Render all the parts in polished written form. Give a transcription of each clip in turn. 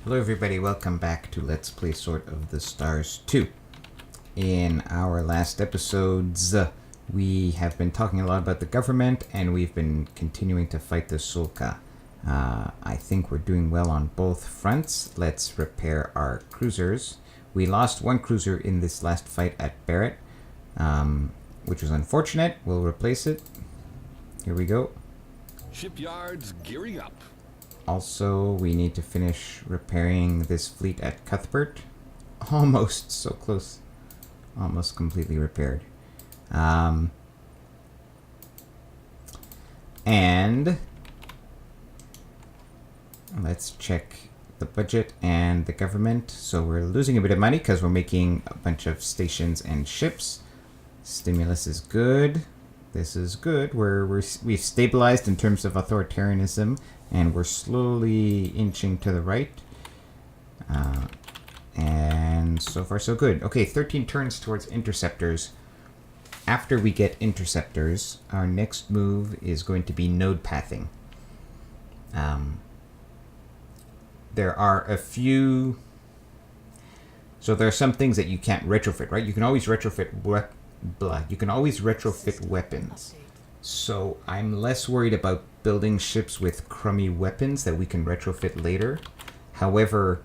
Hello everybody, welcome back to Let's Play Sword of the Stars 2. In our last episodes, we have been talking a lot about the government, and we've been continuing to fight the Suul'ka. I think we're doing well on both fronts. Let's repair our cruisers. We lost one cruiser in this last fight at Barrett, which was unfortunate. We'll replace it. Here we go. Shipyards gearing up. Also, we need to finish repairing this fleet at Cuthbert. Almost, so close. Almost completely repaired. And let's check the budget and the government. So we're losing a bit of money because we're making a bunch of stations and ships. Stimulus is good. This is good. We've stabilized in terms of authoritarianism, and we're slowly inching to the right. And so far so good. Okay, 13 turns towards interceptors. After we get interceptors, our next move is going to be node pathing. There are a few... So there are some things that you can't retrofit, right? You can always retrofit weapons. So I'm less worried about building ships with crummy weapons that we can retrofit later. However,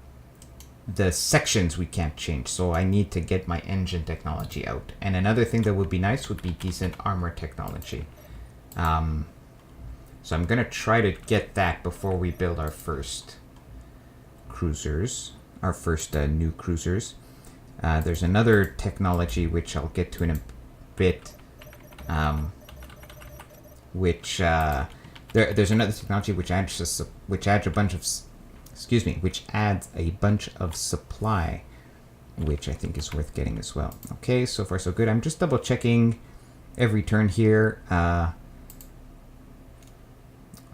the sections we can't change, so I need to get my engine technology out. And another thing that would be nice would be decent armor technology. So I'm going to try to get that before we build our first cruisers, our first new cruisers. There's another technology which I'll get to in a bit, there's another technology which adds a bunch of supply, which I think is worth getting as well. Okay, so far so good. I'm just double checking every turn here. All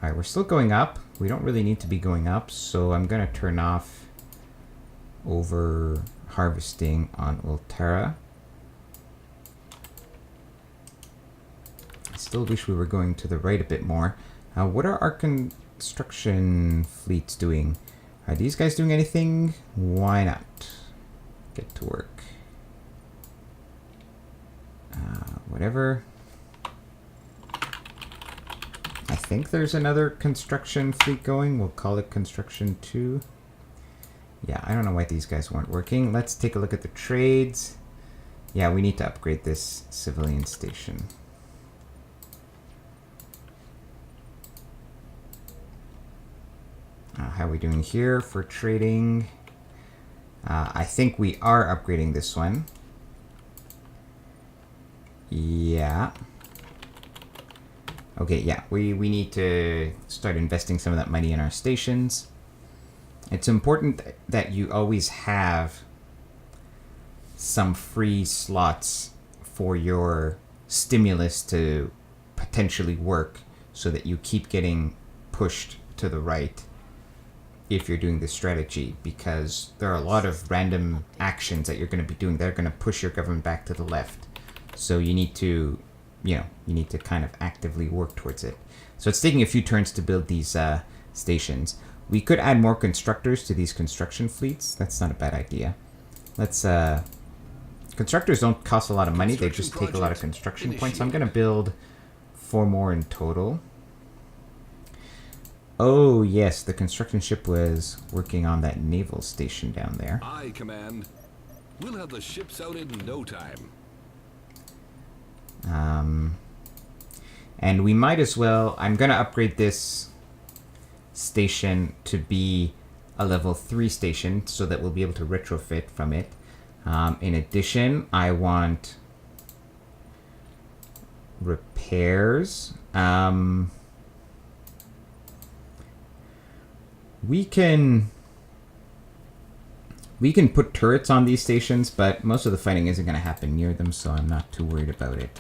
right, we're still going up. We don't really need to be going up, so I'm gonna turn off over harvesting on Ultara. I still wish we were going to the right a bit more. What are our construction fleets doing? Are these guys doing anything? Why not? Get to work. Whatever. I think there's another construction fleet going. We'll call it Construction 2. Yeah, I don't know why these guys weren't working. Let's take a look at the trades. Yeah, we need to upgrade this civilian station. How are we doing here for trading? I think we are upgrading this one. Yeah. Okay, yeah, we need to start investing some of that money in our stations. It's important that you always have some free slots for your stimulus to potentially work so that you keep getting pushed to the right if you're doing this strategy, because there are a lot of random actions that you're going to be doing that are going to push your government back to the left. So you need to, you need to kind of actively work towards it. So it's taking a few turns to build these stations. We could add more constructors to these construction fleets. That's not a bad idea. Let's, constructors don't cost a lot of money. They just take a lot of construction points. So I'm going to build 4 more in total. Oh, yes, the construction ship was working on that naval station down there. Aye, Command. We'll have the ships out in no time. And we might as well... I'm going to upgrade this station to be a level 3 station so that we'll be able to retrofit from it. In addition, I want repairs. We can put turrets on these stations, but most of the fighting isn't going to happen near them, so I'm not too worried about it.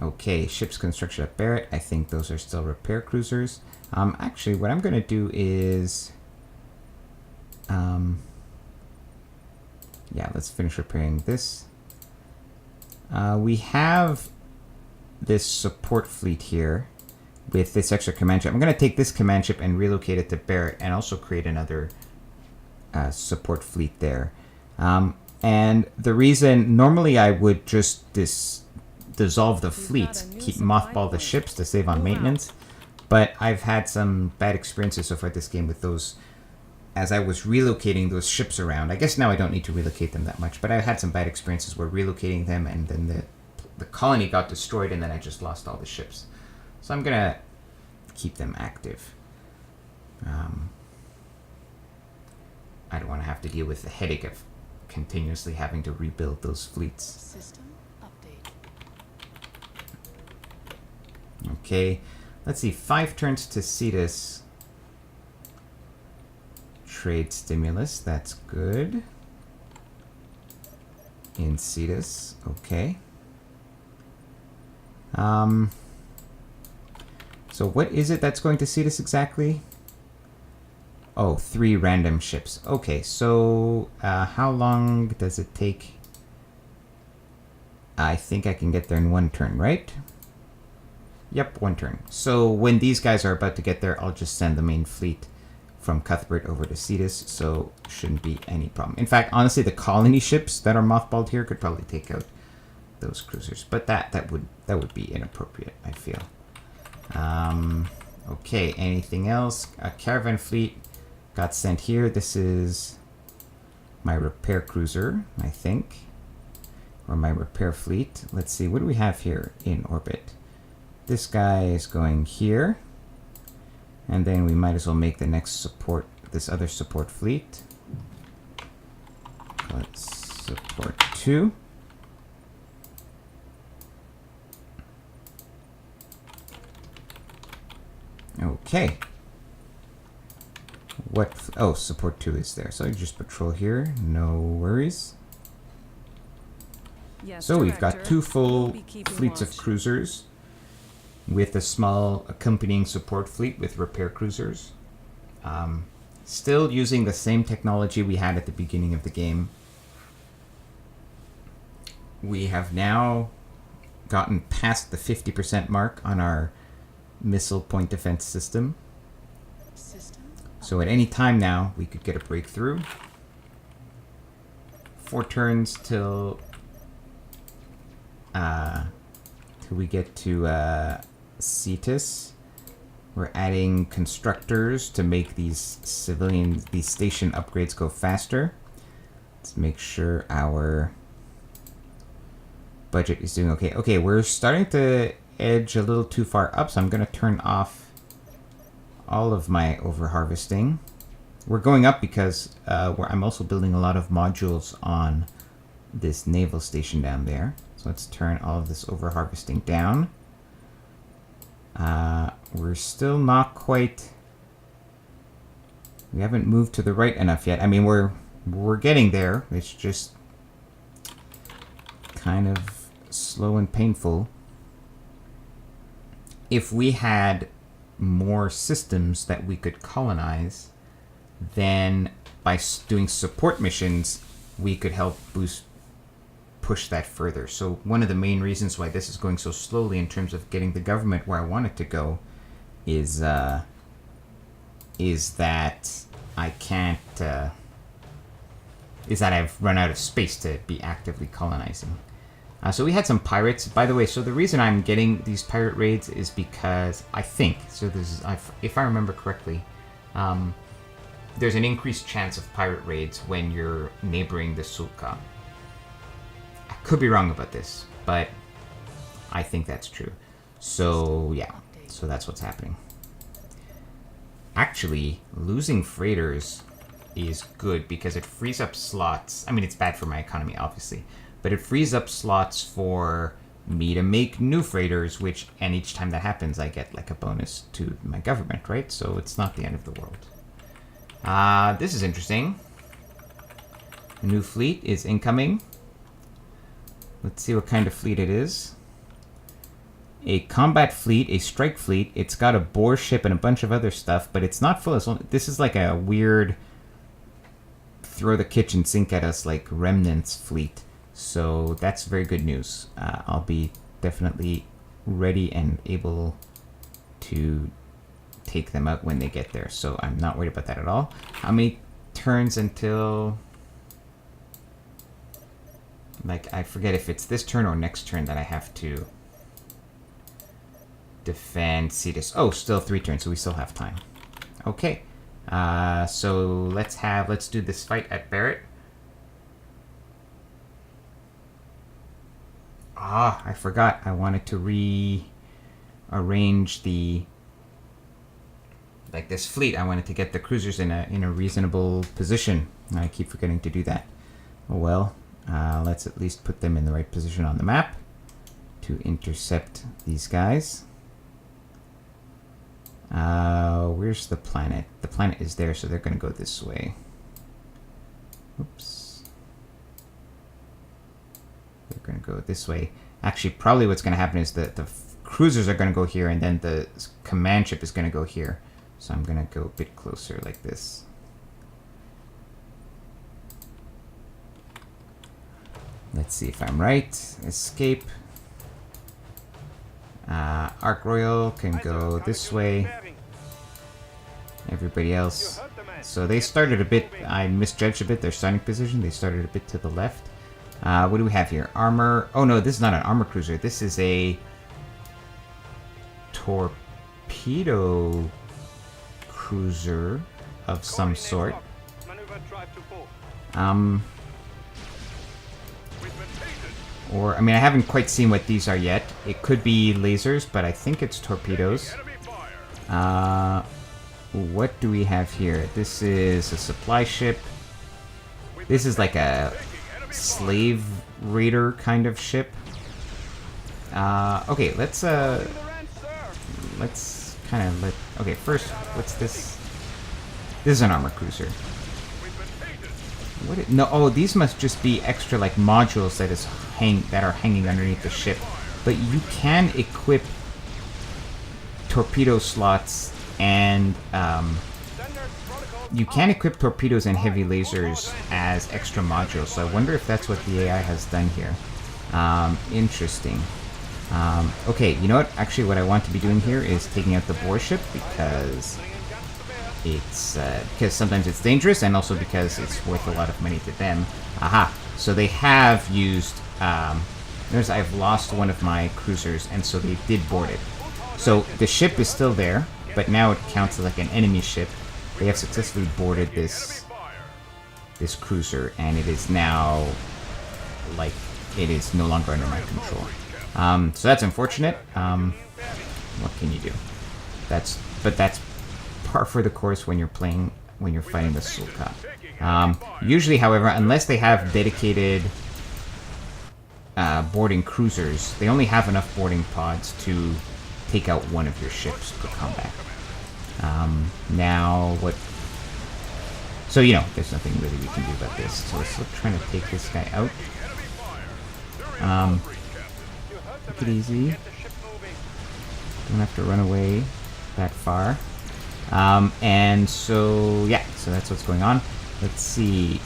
Okay, ships construction at Barrett. I think those are still repair cruisers. Actually, what I'm going to do is... yeah, let's finish repairing this. We have this support fleet here. with this extra command ship. I'm going to take this command ship and relocate it to Barrett and also create another support fleet there. And the reason, normally I would just dissolve the fleets, mothball the ships to save on maintenance, but I've had some bad experiences so far this game with those, as I was relocating those ships around. I guess now I don't need to relocate them that much, but I had some bad experiences where relocating them and then the colony got destroyed and then I just lost all the ships. So I'm going to keep them active. I don't want to have to deal with the headache of continuously having to rebuild those fleets. System update. Okay, let's see. 5 turns to Cetus. Trade stimulus, that's good. In Cetus, okay. So what is it that's going to Cetus exactly? Oh, 3 random ships. Okay, so how long does it take? I think I can get there in 1 turn, right? Yep, 1 turn. So when these guys are about to get there, I'll just send the main fleet from Cuthbert over to Cetus, so shouldn't be any problem. In fact, honestly, the colony ships that are mothballed here could probably take out those cruisers, but that would be inappropriate, I feel. Okay, anything else? A caravan fleet got sent here. This is my repair cruiser, I think, or my repair fleet. Let's see, what do we have here in orbit? This guy is going here, and then we might as well make the next support, this other support fleet. Let's support 2. Okay. What? Oh, support 2 is there. So I just patrol here. No worries. Yes, So we've got Director. 2 full We'll be keeping fleets of watch. cruisers with a small accompanying support fleet with repair cruisers. Still using the same technology we had at the beginning of the game. We have now gotten past the 50% mark on our missile point defense system. System. So at any time now, we could get a breakthrough. 4 turns till we get to Cetus. We're adding constructors to make these station upgrades go faster. Let's make sure our budget is doing okay. Okay, we're starting to edge a little too far up, so I'm going to turn off all of my over-harvesting. We're going up because I'm also building a lot of modules on this naval station down there. So let's turn all of this over-harvesting down. We're still not quite... We haven't moved to the right enough yet. I mean, we're getting there. It's just kind of slow and painful. If we had more systems that we could colonize, then by doing support missions, we could help push that further. So one of the main reasons why this is going so slowly in terms of getting the government where I want it to go is that I can't is that I've run out of space to be actively colonizing. So we had some pirates, by the way. So the reason I'm getting these pirate raids is because I think, so this is, if I remember correctly, there's an increased chance of pirate raids when you're neighboring the Suul'ka. I could be wrong about this, but I think that's true. So yeah, so that's what's happening. Actually, losing freighters is good because it frees up slots. I mean, it's bad for my economy, obviously, but it frees up slots for me to make new freighters, and each time that happens, I get like a bonus to my government, right? So it's not the end of the world. This is interesting. A new fleet is incoming. Let's see what kind of fleet it is. A combat fleet, a strike fleet. It's got a boar ship and a bunch of other stuff, but it's not full. This is like a weird throw the kitchen sink at us like remnants fleet. So that's very good news. I'll be definitely ready and able to take them out when they get there. So I'm not worried about that at all. How many turns until... Like, I forget if it's this turn or next turn that I have to defend Cetus. Oh, still 3 turns, so we still have time. Okay. So let's do this fight at Barrett. Ah, I forgot. I wanted to rearrange the... Like this fleet, I wanted to get the cruisers in a reasonable position. I keep forgetting to do that. Oh well. Let's at least put them in the right position on the map to intercept these guys. Where's the planet? The planet is there, so they're going to go this way. Oops. They're going to go this way. Actually, probably what's going to happen is that the cruisers are going to go here, and then the command ship is going to go here. So I'm going to go a bit closer like this. Let's see if I'm right. Escape. Ark Royal can go this way. Everybody else. So they started a bit... I misjudged a bit their starting position. They started a bit to the left. What do we have here? Armor... Oh no, this is not an armor cruiser. This is a... torpedo... cruiser of some sort. Or, I mean, I haven't quite seen what these are yet. It could be lasers, but I think it's torpedoes. What do we have here? This is a supply ship. This is like a slave raider kind of ship. Okay, let's kind of let... Okay, first, what's this? This is an armor cruiser. What? No, oh, these must just be extra like modules that are hanging underneath the ship. But you can equip torpedo slots and you can equip torpedoes and heavy lasers as extra modules. So I wonder if that's what the AI has done here. Interesting. Okay, you know what? Actually, what I want to be doing here is taking out the boar ship because it's because sometimes it's dangerous, and also because it's worth a lot of money to them. Aha! So they have used. Notice I've lost one of my cruisers, and so they did board it. So the ship is still there, but now it counts as like an enemy ship. They have successfully boarded this cruiser, and it is now like it is no longer under my control. So that's unfortunate. What can you do? That's par for the course when you're fighting the Suul'ka. Usually, however, unless they have dedicated boarding cruisers, they only have enough boarding pods to take out one of your ships per combat. Now, what... So, you know, there's nothing really we can do about this. So let's look trying to take this guy out. Take it easy. Don't have to run away that far. And so, yeah, so that's what's going on. Let's see.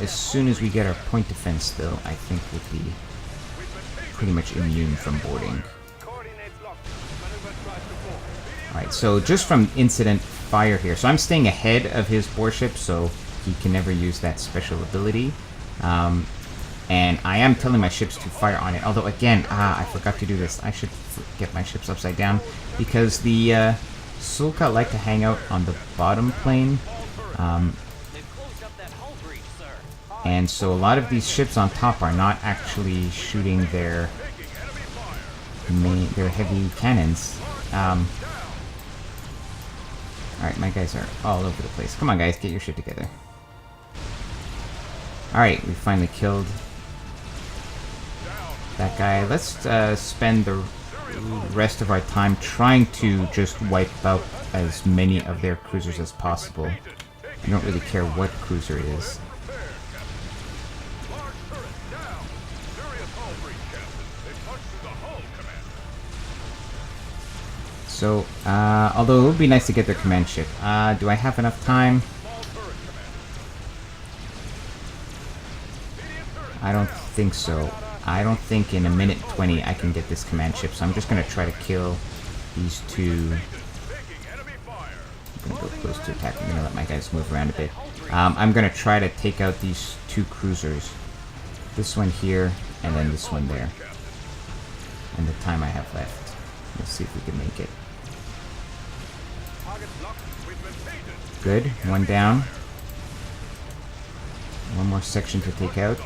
As soon as we get our point defense, though, I think we'll be pretty much immune from boarding. Alright, so just from incident fire here. So I'm staying ahead of his boar ship, so he can never use that special ability. And I am telling my ships to fire on it. Although, again, I forgot to do this. I should get my ships upside down. Because the Suul'ka like to hang out on the bottom plane. And so a lot of these ships on top are not actually shooting their heavy cannons. Alright, my guys are all over the place. Come on, guys, get your shit together. Alright, we finally killed that guy. Let's spend the rest of our time trying to just wipe out as many of their cruisers as possible. I don't really care what cruiser it is. So, although it would be nice to get their command ship. Do I have enough time? I don't think so. I don't think in a minute 20 I can get this command ship, so I'm just going to try to kill these two. I'm gonna go close to attack. I'm gonna let my guys move around a bit. I'm gonna try to take out these two cruisers. This one here, and then this one there. And the time I have left. Let's see if we can make it. Good. One down. One more section to take out.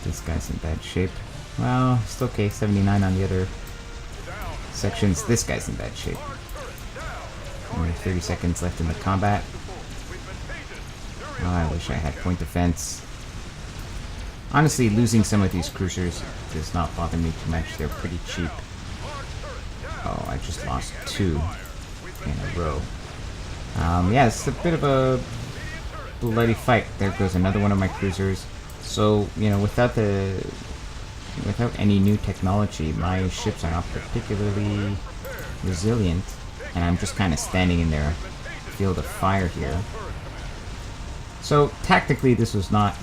This guy's in bad shape. Well, it's okay. 79 on the other sections. This guy's in bad shape. Only 30 seconds left in the combat. Oh, I wish I had point defense. Honestly, losing some of these cruisers does not bother me too much. They're pretty cheap. Oh, I just lost 2 in a row. Yeah, it's a bit of a bloody fight. There goes another one of my cruisers. So, you know, without any new technology, my ships are not particularly resilient. And I'm just kind of standing in their field of fire here. So, tactically, this was not...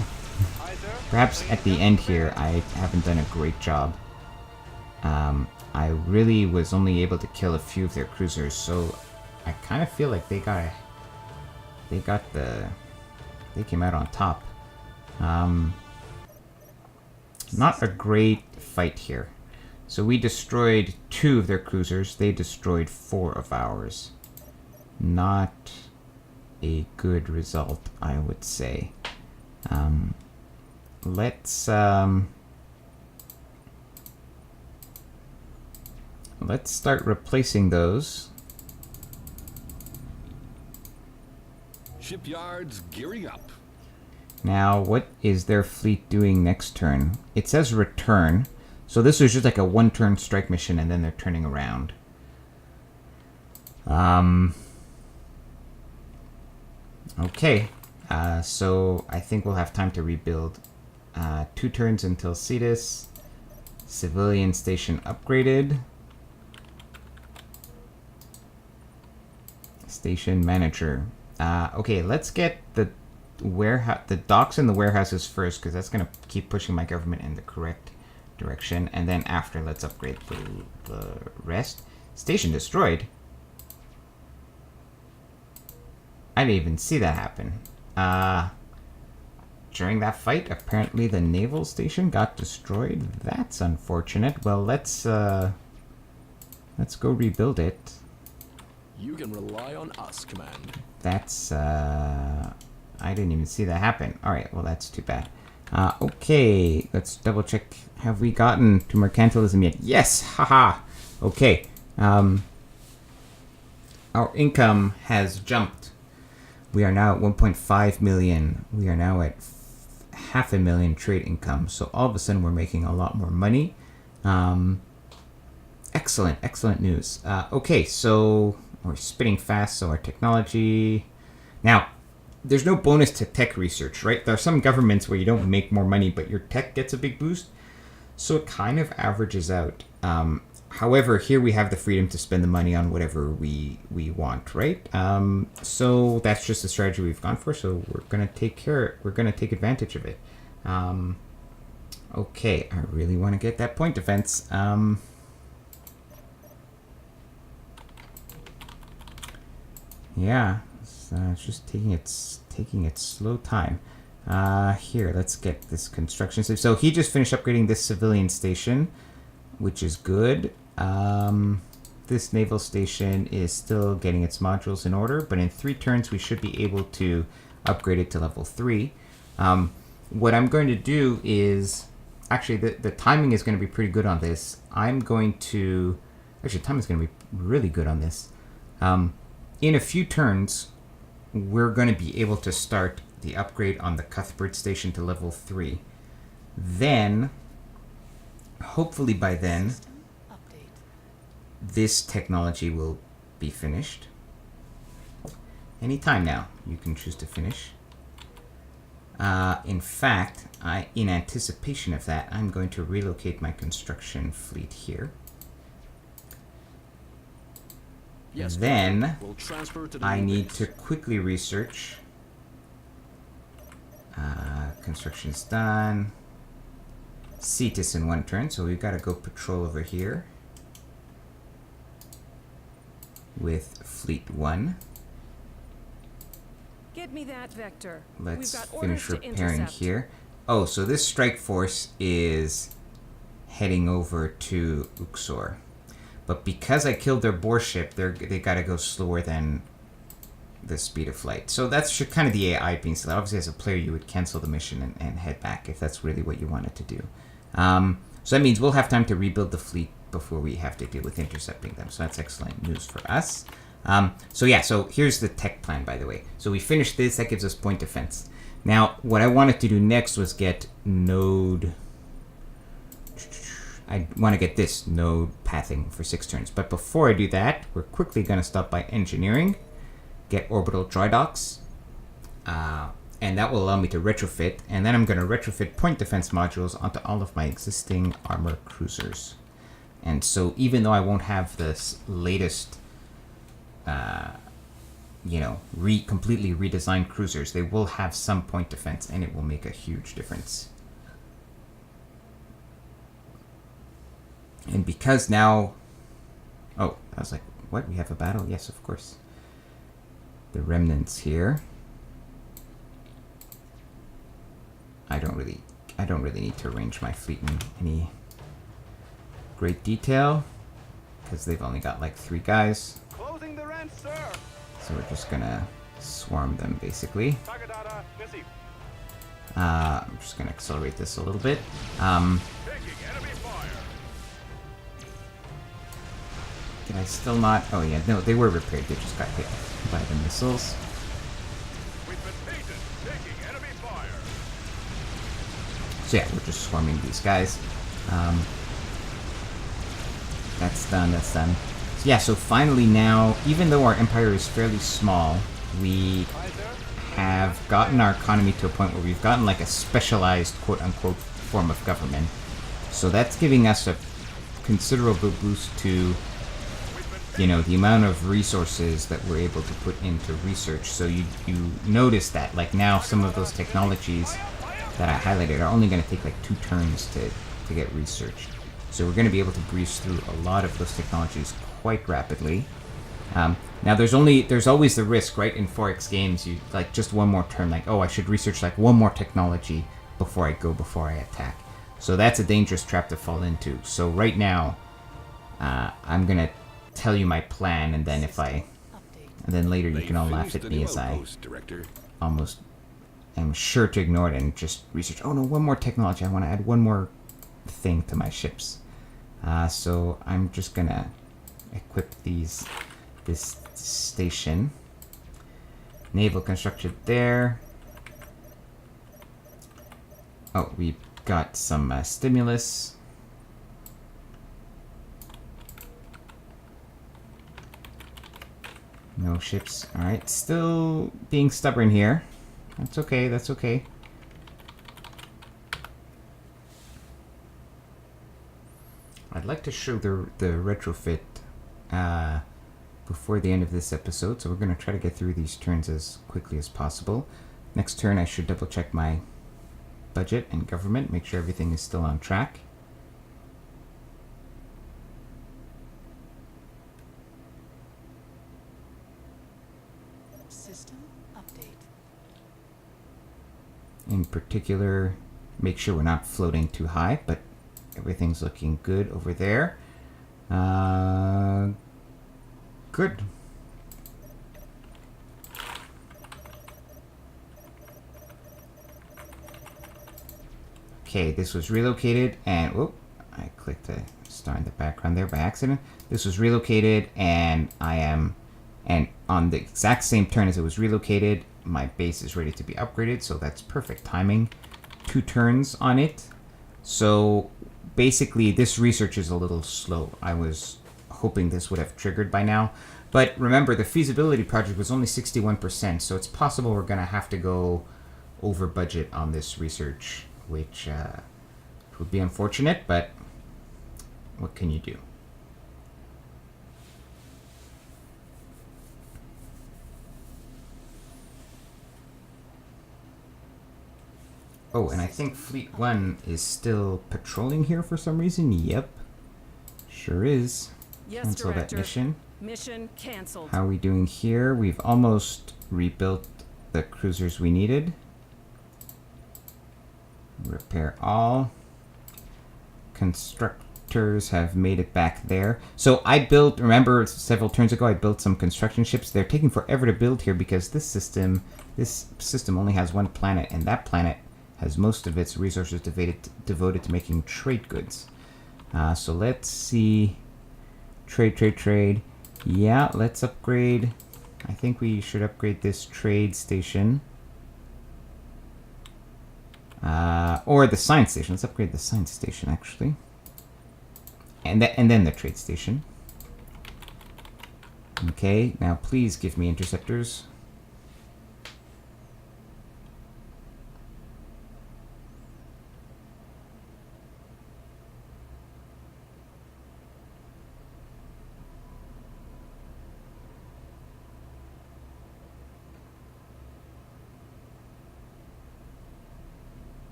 Perhaps at the end here, I haven't done a great job. I really was only able to kill a few of their cruisers, so I kind of feel like they came out on top. Not a great fight here. So we destroyed 2 of their cruisers. They destroyed 4 of ours. Not a good result, I would say. Let's start replacing those. Shipyards gearing up. Now, what is their fleet doing next turn? It says return. So this was just like a 1-turn strike mission, and then they're turning around. Okay. So I think we'll have time to rebuild. 2 turns until Cetus. Civilian station upgraded. Station manager. Okay, let's get the docks and the warehouses first, because that's going to keep pushing my government in the correct direction. And then after, let's upgrade the rest. Station destroyed. I didn't even see that happen. During that fight, apparently the naval station got destroyed. That's unfortunate. Well, let's go rebuild it. You can rely on us, Command. That's, I didn't even see that happen. Alright, well, that's too bad. Okay, let's double check. Have we gotten to mercantilism yet? Yes! Haha! Okay. Our income has jumped. We are now at 1.5 million. We are now at 500,000 trade income. So all of a sudden we're making a lot more money. Excellent news. Okay, so we're spinning fast, so our technology... Now, there's no bonus to tech research, right? There are some governments where you don't make more money, but your tech gets a big boost. So it kind of averages out. However, here we have the freedom to spend the money on whatever we want, right? So that's just the strategy we've gone for. So we're gonna take advantage of it. Okay, I really want to get that point defense. Yeah, it's just taking its slow time. Here, let's get this construction. So he just finished upgrading this civilian station, which is good. This naval station is still getting its modules in order, but in 3 turns we should be able to upgrade it to level 3. What I'm going to do is, actually the timing is going to be pretty good on this. Timing is going to be really good on this. In a few turns, we're going to be able to start the upgrade on the Cuthbert station to level 3. Then, hopefully by then, this technology will be finished. Anytime now, you can choose to finish. In fact, in anticipation of that, I'm going to relocate my construction fleet here. Yes, then we'll transfer to the I new need base. to quickly research Construction's done. Cetus in 1 turn, so we've got to go patrol over here with Fleet 1. Get me that vector. Let's We've got finish orders to repairing intercept. here. Oh, so this strike force is heading over to Uxor. But because I killed their boar ship, they got to go slower than the speed of flight. So that's kind of the AI being selected. Obviously, as a player, you would cancel the mission and head back if that's really what you wanted to do. So that means we'll have time to rebuild the fleet before we have to deal with intercepting them. So that's excellent news for us. So here's the tech plan, by the way. So we finished this. That gives us point defense. Now, what I wanted to do next was get node... I want to get this node pathing for 6 turns. But before I do that, we're quickly going to stop by engineering, get orbital dry docks, and that will allow me to retrofit. And then I'm going to retrofit point defense modules onto all of my existing armor cruisers. And so even though I won't have this latest, completely redesigned cruisers, they will have some point defense, and it will make a huge difference. And because now... Oh, I was like, what? We have a battle? Yes, of course. The remnants here. I don't really need to arrange my fleet in any great detail, because they've only got like 3 guys. Closing the ranch, sir. So we're just gonna swarm them, basically. Tagadada, Missy. I'm just gonna accelerate this a little bit. Taking enemy fire. Did I still not? Oh yeah, no, they were repaired. They just got hit by the missiles. We've been taken. Taking enemy fire. So yeah, we're just swarming these guys. That's done, that's done. So yeah, so finally now, even though our empire is fairly small, we have gotten our economy to a point where we've gotten like a specialized quote-unquote form of government. So that's giving us a considerable boost to, the amount of resources that we're able to put into research. So you notice that like now some of those technologies that I highlighted are only going to take like 2 turns to get researched. So we're going to be able to breeze through a lot of those technologies quite rapidly. Now there's always the risk, right? In 4X games, you like just one more turn, like, oh, I should research like one more technology before I attack. So that's a dangerous trap to fall into. So right now, I'm going to tell you my plan, and then and then later you can all laugh at me as I almost am sure to ignore it and just research. Oh no, one more technology. I want to add one more thing to my ships. So I'm just gonna equip this station. Naval construction there. Oh, we got some stimulus. No ships. Alright, still being stubborn here. That's okay, that's okay. I'd like to show the retrofit before the end of this episode, so we're going to try to get through these turns as quickly as possible. Next turn I should double check my budget and government, make sure everything is still on track. System update. In particular, make sure we're not floating too high, but everything's looking good over there. Good. Okay, this was relocated, and whoop, I clicked a star in the background there by accident. This was relocated, and and on the exact same turn as it was relocated, my base is ready to be upgraded, so that's perfect timing. 2 turns on it. So basically, this research is a little slow. I was hoping this would have triggered by now. But remember, the feasibility project was only 61%, so it's possible we're going to have to go over budget on this research, which would be unfortunate, but what can you do? Oh, and I think Fleet 1 is still patrolling here for some reason. Yep. Sure is. Yes, Cancel that Director. mission. Mission canceled. How are we doing here? We've almost rebuilt the cruisers we needed. Repair all. Constructors have made it back there. So I built, remember several turns ago, I built some construction ships. They're taking forever to build here because this system only has one planet, and that planet has most of its resources devoted to making trade goods. So let's see. Trade. Yeah, let's upgrade. I think we should upgrade this trade station. Or the science station. Let's upgrade the science station, actually. And then the trade station. Okay, now please give me interceptors.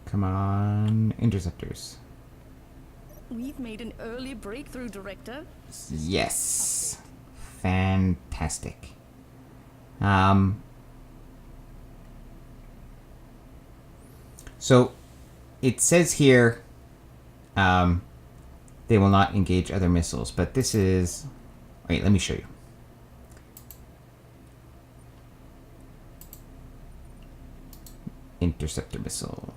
Come on, interceptors. We've made an early breakthrough, Director. Yes. Fantastic. So it says here they will not engage other missiles, but this is... Wait, let me show you. Interceptor missile.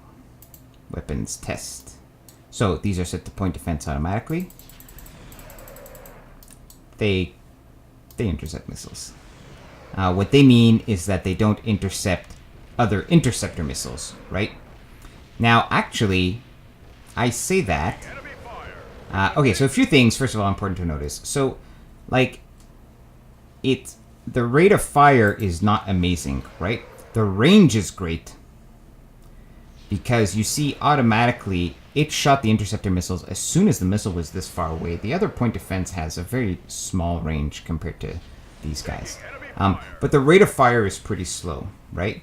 Weapons test. So these are set to point defense automatically. They intercept missiles. What they mean is that they don't intercept other interceptor missiles, right? Now, actually, I say that. Enemy fire. Okay, so a few things, first of all, important to notice. So, like, the rate of fire is not amazing, right? The range is great. Because you see, automatically, it shot the interceptor missiles as soon as the missile was this far away. The other point defense has a very small range compared to these guys. But the rate of fire is pretty slow, right?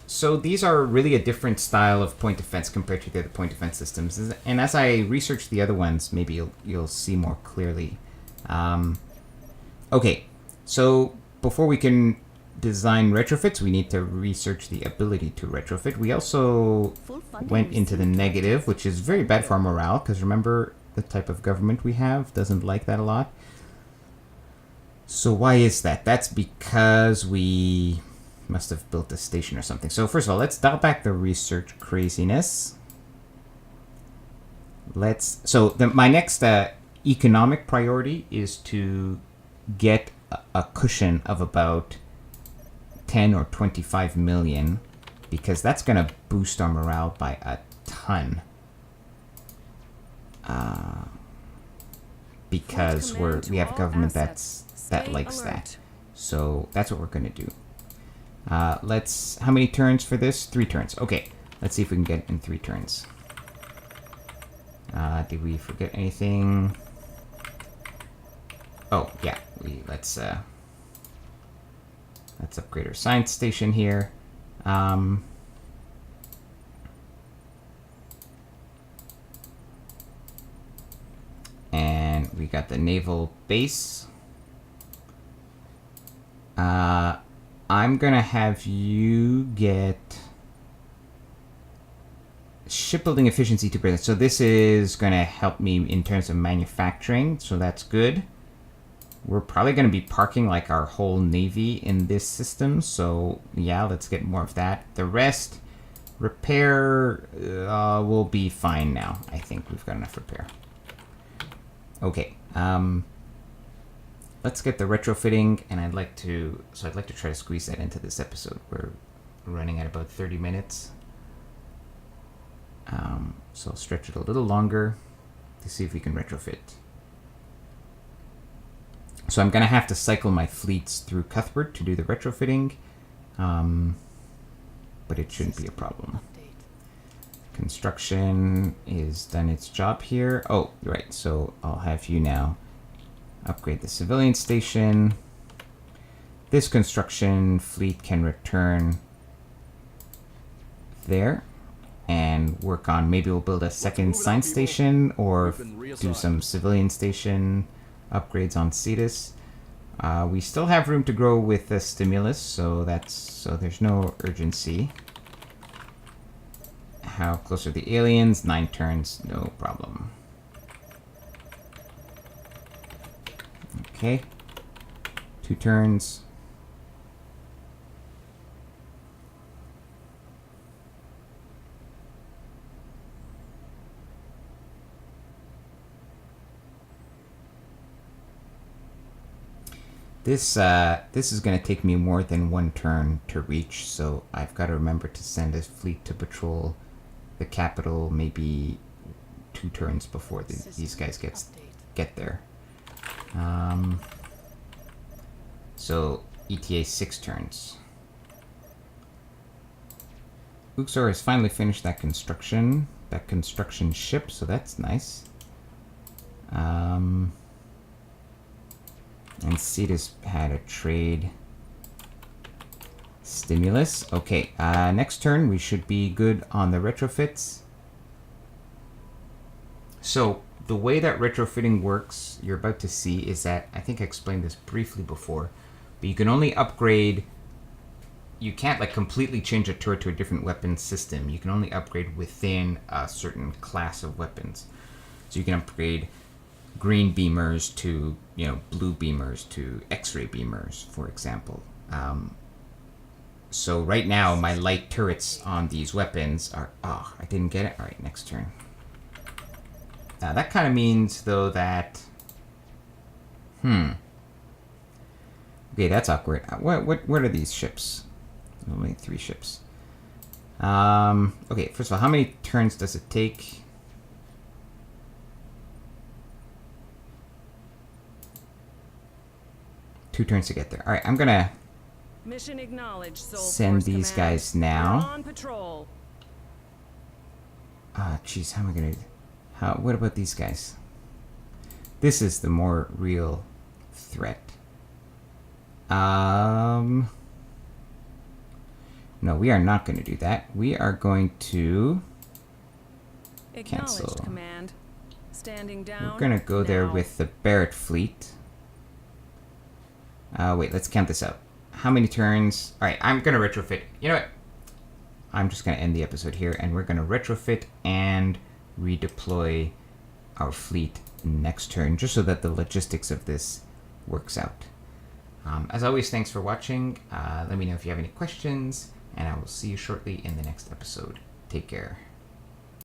So these are really a different style of point defense compared to the other point defense systems. And as I research the other ones, maybe you'll see more clearly. Okay, so before we can design retrofits, we need to research the ability to retrofit. We also went into the negative, which is very bad for our morale, because remember, the type of government we have doesn't like that a lot. So why is that? That's because we must have built a station or something. So first of all, let's dial back the research craziness. My next economic priority is to get a cushion of about 10 or 25 million, because that's going to boost our morale by a ton. Because we have a government that likes that. So that's what we're going to do. How many turns for this? 3 turns. Okay, let's see if we can get it in 3 turns. Did we forget anything? Oh, yeah. Let's upgrade our science station here. And we got the naval base. I'm gonna have you get shipbuilding efficiency 2%. So this is gonna help me in terms of manufacturing, so that's good. We're probably going to be parking like our whole navy in this system, so yeah, let's get more of that. The rest, repair, will be fine now. I think we've got enough repair. Okay, let's get the retrofitting, and I'd like to try to squeeze that into this episode. We're running at about 30 minutes. So I'll stretch it a little longer to see if we can retrofit. So I'm going to have to cycle my fleets through Cuthbert to do the retrofitting, but it shouldn't be a problem. Construction is done its job here. Oh, right, so I'll have you now upgrade the civilian station. This construction fleet can return there and work on, maybe we'll build a second science station or We've been do reassigned. some civilian station upgrades on Cetus. We still have room to grow with the stimulus, so there's no urgency. How close are the aliens? 9 turns, no problem. Okay. 2 turns. This is going to take me more than 1 turn to reach, so I've got to remember to send a fleet to patrol the capital maybe 2 turns before these guys get there. So ETA 6 turns. Uxor has finally finished that construction ship, so that's nice. And Cetus had a trade stimulus. Okay, next turn we should be good on the retrofits. So the way that retrofitting works, you're about to see, is that, I think I explained this briefly before, but you can only upgrade, you can't like completely change a turret to a different weapon system. You can only upgrade within a certain class of weapons. So you can upgrade green beamers to, blue beamers to X-ray beamers, for example. So right now, my light turrets on these weapons are... Oh, I didn't get it. All right, next turn. Now, that kind of means, though, that... Okay, that's awkward. What are these ships? Only 3 ships. Okay, first of all, how many turns does it take? Two turns to get there. All right, I'm gonna Mission acknowledged, Soul send Force these Command. guys You're now. on patrol. Jeez, how am I gonna? What about these guys? This is the more real threat. No, we are not going to do that. We are going to Acknowledged, cancel. Command. Standing down. We're going to go there now. with the Barrett fleet. Wait, let's count this out. How many turns? All right, I'm going to retrofit. You know what? I'm just going to end the episode here, and we're going to retrofit and redeploy our fleet next turn, just so that the logistics of this works out. As always, thanks for watching. Let me know if you have any questions, and I will see you shortly in the next episode. Take care.